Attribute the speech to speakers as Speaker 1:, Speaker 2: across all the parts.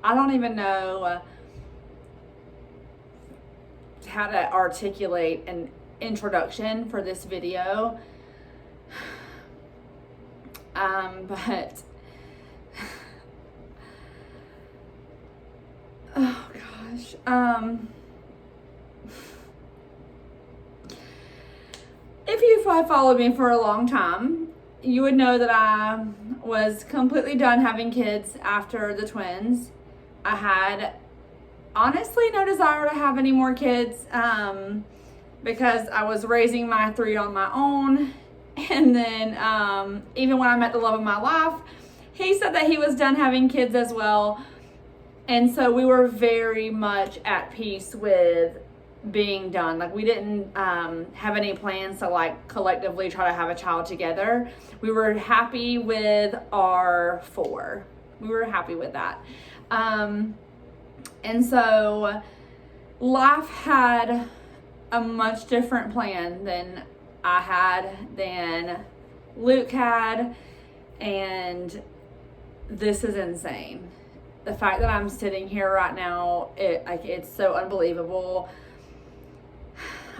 Speaker 1: I don't even know how to articulate an introduction for this video. But oh gosh. If you've followed me for a long time, you would know that I was completely done having kids after the twins. I had honestly no desire to have any more kids because I was raising my 3 on my own. And then even when I met the love of my life, he said that he was done having kids as well. And so we were very much at peace with being done. Like, we didn't have any plans to like collectively try to have a child together. We were happy with our 4. We were happy with that. And so life had a much different plan than I had, than Luke had, and this is insane. The fact that I'm sitting here right now, it's so unbelievable.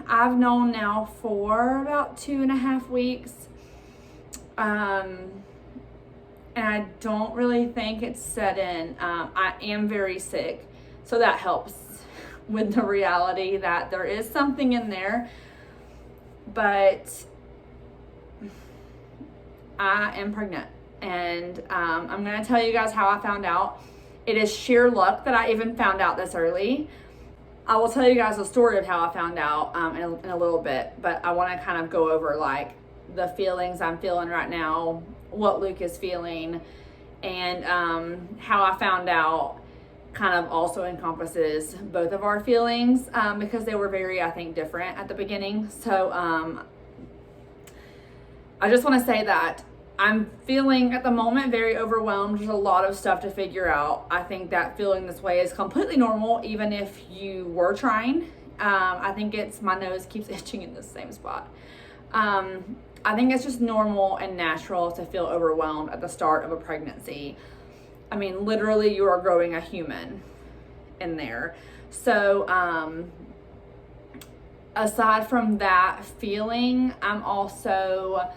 Speaker 1: I've known now for about 2.5 weeks, and I don't really think it's set in. I am very sick, so that helps with the reality that there is something in there, but I am pregnant, and I'm going to tell you guys how I found out. It is sheer luck that I even found out this early. I will tell you guys the story of how I found out in a little bit, but I want to kind of go over like the feelings I'm feeling right now, what Luke is feeling, and how I found out kind of also encompasses both of our feelings because they were very, I think, different at the beginning. So I just want to say that I'm feeling at the moment very overwhelmed. There's a lot of stuff to figure out. I think that feeling this way is completely normal, even if you were trying. I think it's my nose keeps itching in the same spot. I think it's just normal and natural to feel overwhelmed at the start of a pregnancy. I mean, literally, you are growing a human in there. So, aside from that feeling, I'm also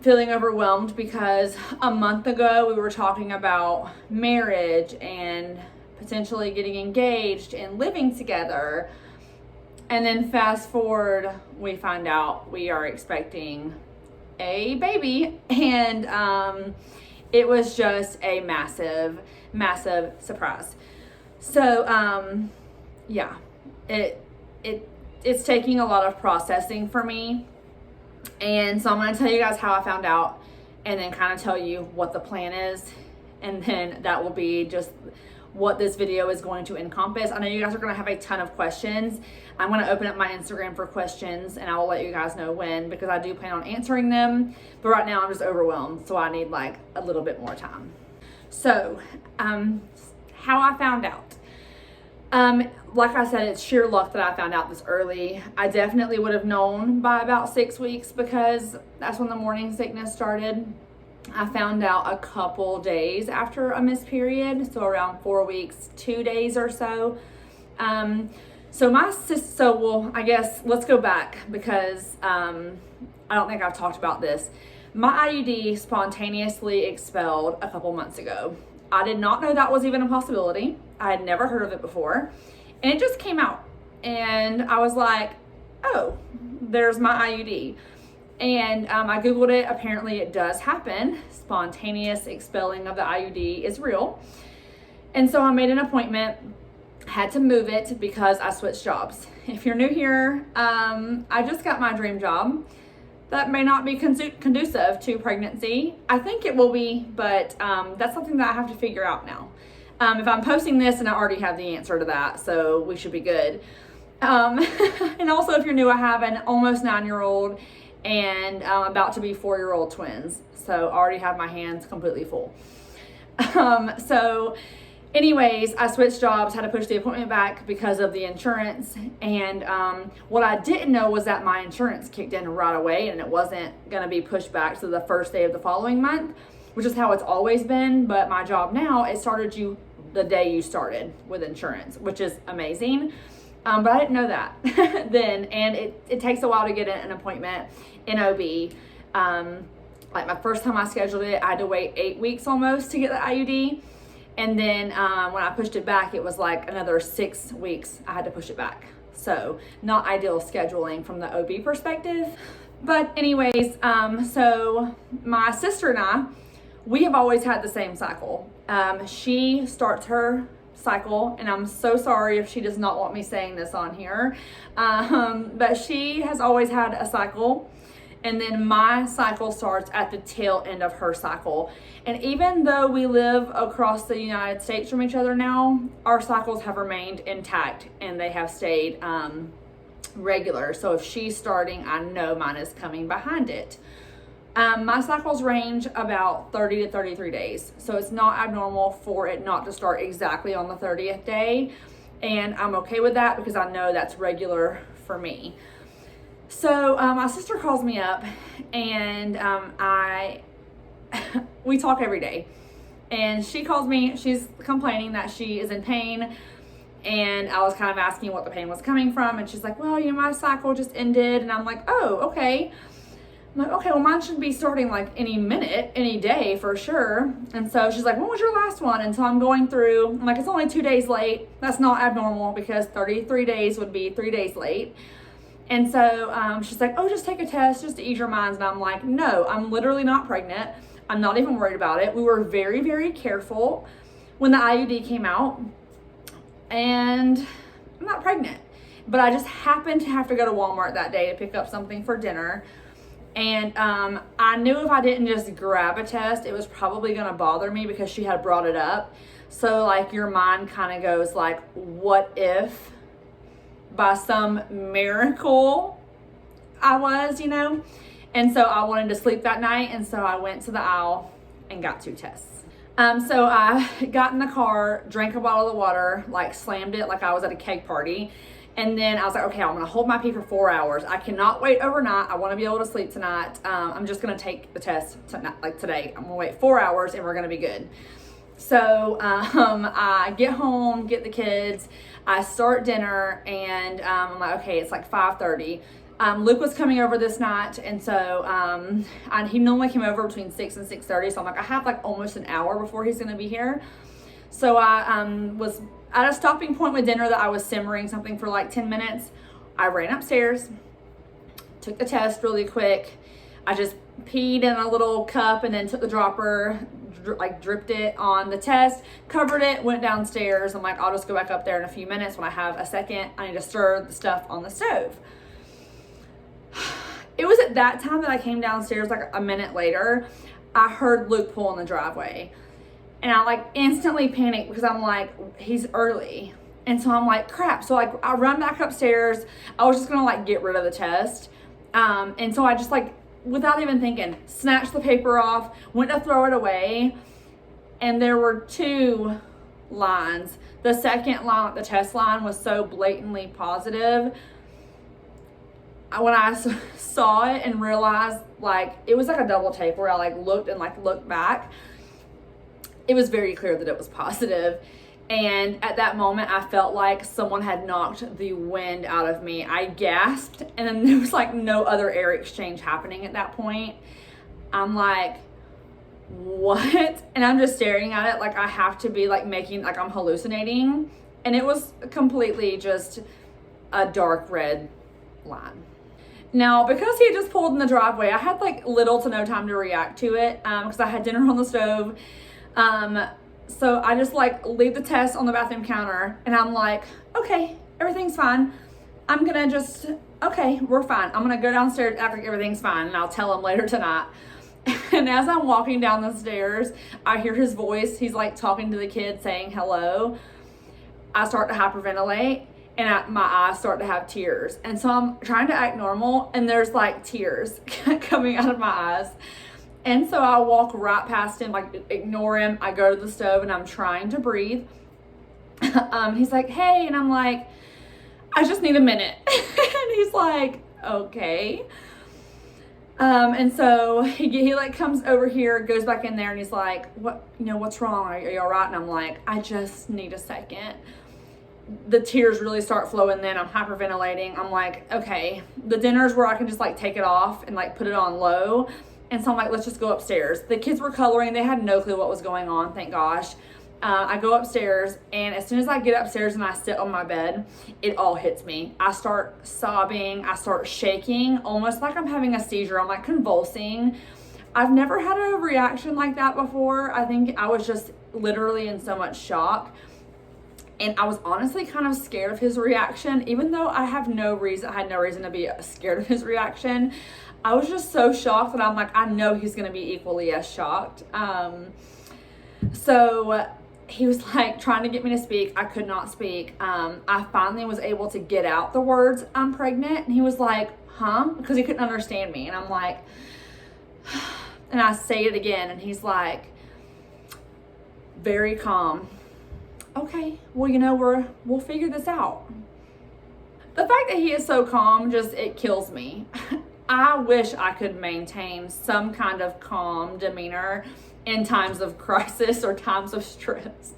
Speaker 1: feeling overwhelmed because a month ago we were talking about marriage and potentially getting engaged and living together. And then fast forward, we find out we are expecting a baby, and it was just a massive, massive surprise. So yeah, it's taking a lot of processing for me. And so I'm going to tell you guys how I found out, and then kind of tell you what the plan is, and then that will be just what this video is going to encompass. I know you guys are going to have a ton of questions. I'm going to open up my Instagram for questions, and I will let you guys know when, because I do plan on answering them. But right now I'm just overwhelmed, so I need like a little bit more time. So how I found out. Like I said, it's sheer luck that I found out this early. I definitely would have known by about 6 weeks because that's when the morning sickness started. I found out a couple days after a missed period, so around 4 weeks, 2 days or so. Well, I guess let's go back because I don't think I've talked about this. My IUD spontaneously expelled a couple months ago. I did not know that was even a possibility. I had never heard of it before. And it just came out. And I was like, oh, there's my IUD. And I Googled it. Apparently it does happen. Spontaneous expelling of the IUD is real. And so I made an appointment, had to move it because I switched jobs. If you're new here, I just got my dream job. That may not be conducive to pregnancy. I think it will be, but that's something that I have to figure out now. If I'm posting this, and I already have the answer to that, so we should be good. And also, if you're new, I have an almost 9-year-old and about to be 4-year-old twins. So I already have my hands completely full. So anyways, I switched jobs, had to push the appointment back because of the insurance. And what I didn't know was that my insurance kicked in right away and it wasn't going to be pushed back to the first day of the following month, which is how it's always been. But my job now, it started you the day you started with insurance, which is amazing. But I didn't know that then. And it takes a while to get an appointment in OB. Like my first time I scheduled it, I had to wait 8 weeks almost to get the IUD. And then when I pushed it back, it was like another 6 weeks I had to push it back. So not ideal scheduling from the OB perspective. But anyways, so my sister and I, we have always had the same cycle. She starts her cycle, and I'm so sorry if she does not want me saying this on here, but she has always had a cycle, and then my cycle starts at the tail end of her cycle. And even though we live across the United States from each other now, our cycles have remained intact and they have stayed regular. So if she's starting, I know mine is coming behind it. My cycles range about 30 to 33 days. So it's not abnormal for it not to start exactly on the 30th day. And I'm okay with that because I know that's regular for me. So my sister calls me up, and we talk every day. And she calls me, she's complaining that she is in pain. And I was kind of asking what the pain was coming from. And she's like, well, my cycle just ended. And I'm like, oh, okay. I'm like, okay, well, mine should be starting like any minute, any day for sure. And so she's like, when was your last one? And so I'm going through, I'm like, it's only 2 days late. That's not abnormal because 33 days would be 3 days late. And so she's like, oh, just take a test just to ease your minds. And I'm like, no, I'm literally not pregnant. I'm not even worried about it. We were very, very careful when the IUD came out. And I'm not pregnant. But I just happened to have to go to Walmart that day to pick up something for dinner. And I knew if I didn't just grab a test, it was probably going to bother me because she had brought it up. So like your mind kind of goes like, what if by some miracle I was, And so I wanted to sleep that night. And so I went to the aisle and got 2 tests. So I got in the car, drank a bottle of water, like slammed it like I was at a cake party. And then I was like, okay, I'm going to hold my pee for 4 hours. I cannot wait overnight. I want to be able to sleep tonight. I'm just going to take the test tonight, like today. I'm going to wait 4 hours and we're going to be good. So I get home, get the kids, I start dinner, and I'm like, okay, it's like 5:30. Luke was coming over this night, and so he normally came over between 6 and 6:30. So I'm like, I have like almost an hour before he's going to be here. So I was at a stopping point with dinner that I was simmering something for like 10 minutes. I ran upstairs, took the test really quick. I just peed in a little cup and then took the dropper, dripped it on the test, covered it, went downstairs. I'm like, I'll just go back up there in a few minutes when I have a second. I need to stir the stuff on the stove. It was at that time that I came downstairs, like a minute later, I heard Luke pull in the driveway. And I like instantly panicked because I'm like, he's early. And so I'm like, crap. So like I run back upstairs. I was just gonna like get rid of the test. And so I just like, without even thinking, snatched the paper off, went to throw it away. And there were 2 lines. The second line, the test line, was so blatantly positive. When I saw it and realized like, it was like a double take where I like looked back. It was very clear that it was positive. And at that moment, I felt like someone had knocked the wind out of me. I gasped, and then there was like no other air exchange happening at that point. I'm like, what? And I'm just staring at it like I have to be like making, like I'm hallucinating. And it was completely just a dark red line. Now, because he had just pulled in the driveway, I had like little to no time to react to it because I had dinner on the stove. So I just like leave the test on the bathroom counter, and I'm like, okay, everything's fine. I'm gonna just, okay, we're fine. I'm gonna go downstairs, act like everything's fine, and I'll tell him later tonight. And as I'm walking down the stairs, I hear his voice. He's like talking to the kid, saying hello. I start to hyperventilate, and my eyes start to have tears. And so I'm trying to act normal, and there's like tears coming out of my eyes. And so I walk right past him, like ignore him. I go to the stove and I'm trying to breathe. He's like, hey, and I'm like, I just need a minute. And he's like, okay. And so he like comes over here, goes back in there, and he's like, what, what's wrong? Are you all right? And I'm like, I just need a second. The tears really start flowing then. I'm hyperventilating. I'm like, okay, the dinner's where I can just like take it off and like put it on low. And so I'm like, let's just go upstairs. The kids were coloring. They had no clue what was going on, thank gosh. I go upstairs, and as soon as I get upstairs and I sit on my bed, it all hits me. I start sobbing. I start shaking, almost like I'm having a seizure. I'm like convulsing. I've never had a reaction like that before. I think I was just literally in so much shock. And I was honestly kind of scared of his reaction, even though I had no reason to be scared of his reaction. I was just so shocked that I'm like, I know he's going to be equally as shocked. So he was like trying to get me to speak. I could not speak. I finally was able to get out the words, I'm pregnant. And he was like, huh? Because he couldn't understand me. And I'm like, and I say it again. And he's like, very calm. Okay, well, we'll figure this out. The fact that he is so calm, it kills me. I wish I could maintain some kind of calm demeanor in times of crisis or times of stress.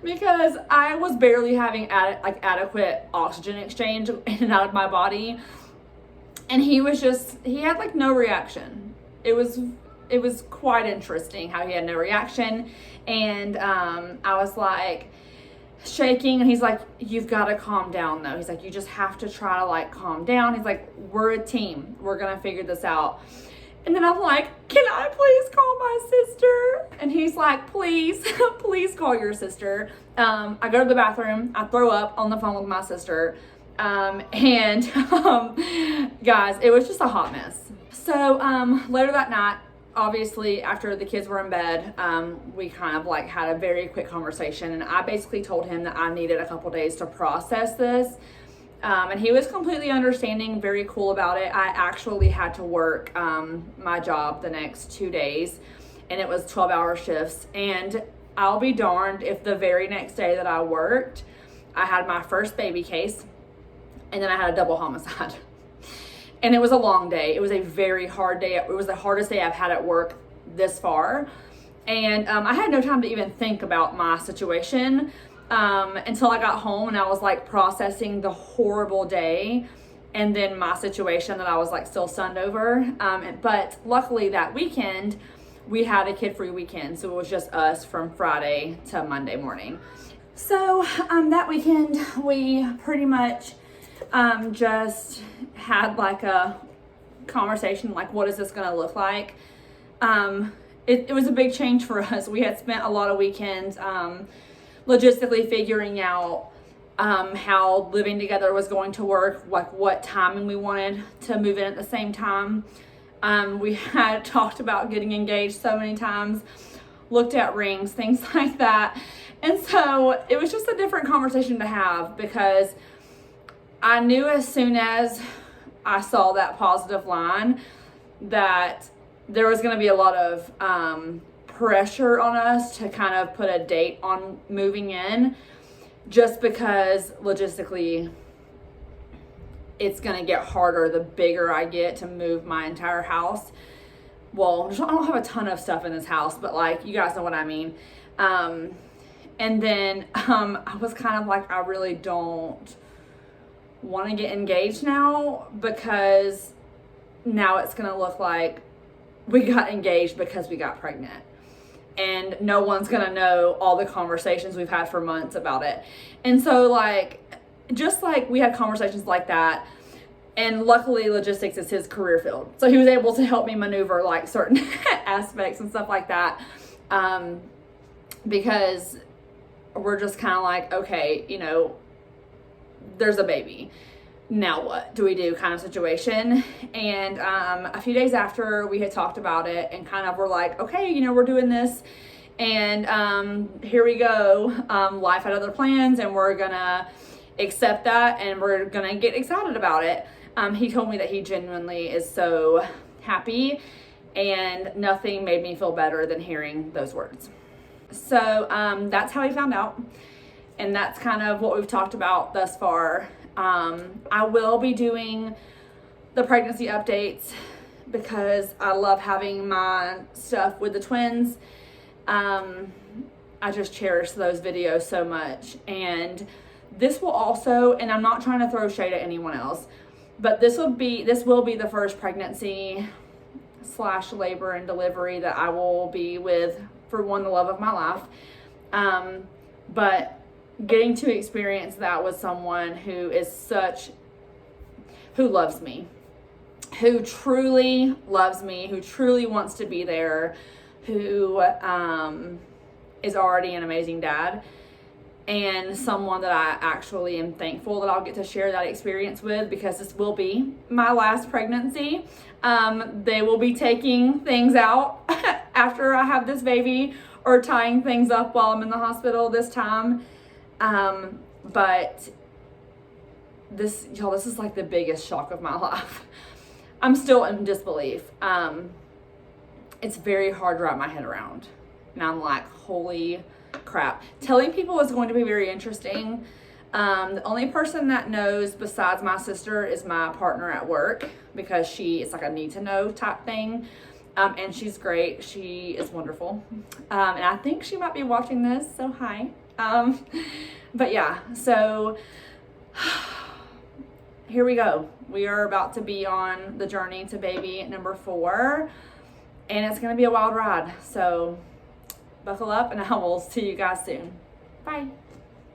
Speaker 1: Because I was barely having adequate oxygen exchange in and out of my body. And he had like no reaction. It was quite interesting how he had no reaction. And I was like shaking, and he's like, you've got to calm down though. He's like, you just have to try to like calm down. He's like, we're a team. We're going to figure this out. And then I'm like, can I please call my sister? And he's like, please, please call your sister. I go to the bathroom. I throw up on the phone with my sister. Guys, it was just a hot mess. So later that night, obviously after the kids were in bed, we kind of like had a very quick conversation, and I basically told him that I needed a couple days to process this. And he was completely understanding, very cool about it. I actually had to work my job the next 2 days, and it was 12-hour shifts. And I'll be darned if the very next day that I worked, I had my first baby case, and then I had a double homicide. And it was a long day. It was a very hard day. It was the hardest day I've had at work this far. And I had no time to even think about my situation until I got home, and I was like processing the horrible day and then my situation that I was like still stunned over. But luckily that weekend we had a kid-free weekend, so it was just us from Friday to Monday morning. So that weekend we pretty much just had like a conversation, like, what is this going to look like? It was a big change for us. We had spent a lot of weekends logistically figuring out how living together was going to work, like what timing we wanted to move in at the same time. We had talked about getting engaged so many times, looked at rings, things like that. And so it was just a different conversation to have, because I knew as soon as I saw that positive line that there was going to be a lot of pressure on us to kind of put a date on moving in, just because logistically it's going to get harder the bigger I get to move my entire house. Well, I don't have a ton of stuff in this house, but like, you guys know what I mean. And then I was kind of like, I really don't want to get engaged now, because now it's going to look like we got engaged because we got pregnant, and no one's going to know all the conversations we've had for months about it. And so like, just like we had conversations like that, and luckily logistics is his career field, so he was able to help me maneuver like certain aspects and stuff like that, because we're just kind of like, okay, there's a baby, now what do we do kind of situation. And a few days after we had talked about it and kind of were like, okay, we're doing this, and here we go, life had other plans, and we're gonna accept that, and we're gonna get excited about it. He told me that he genuinely is so happy, and nothing made me feel better than hearing those words. So that's how he found out, and that's kind of what we've talked about thus far. I will be doing the pregnancy updates because I love having my stuff with the twins. I just cherish those videos so much. And this will also, and I'm not trying to throw shade at anyone else, but this will be the first pregnancy / labor and delivery that I will be with for the love of my life. But getting to experience that with someone who loves me, who truly loves me, who truly wants to be there, who is already an amazing dad, and someone that I actually am thankful that I'll get to share that experience with, because this will be my last pregnancy. They will be taking things out after I have this baby, or tying things up while I'm in the hospital this time. But this is like the biggest shock of my life. I'm still in disbelief. It's very hard to wrap my head around. And I'm like, holy crap. Telling people is going to be very interesting. The only person that knows besides my sister is my partner at work, because it's like a need to know type thing. And she's great. She is wonderful. And I think she might be watching this, so hi. But yeah, so here we go. We are about to be on the journey to baby number 4, and it's going to be a wild ride. So buckle up, and I will see you guys soon. Bye.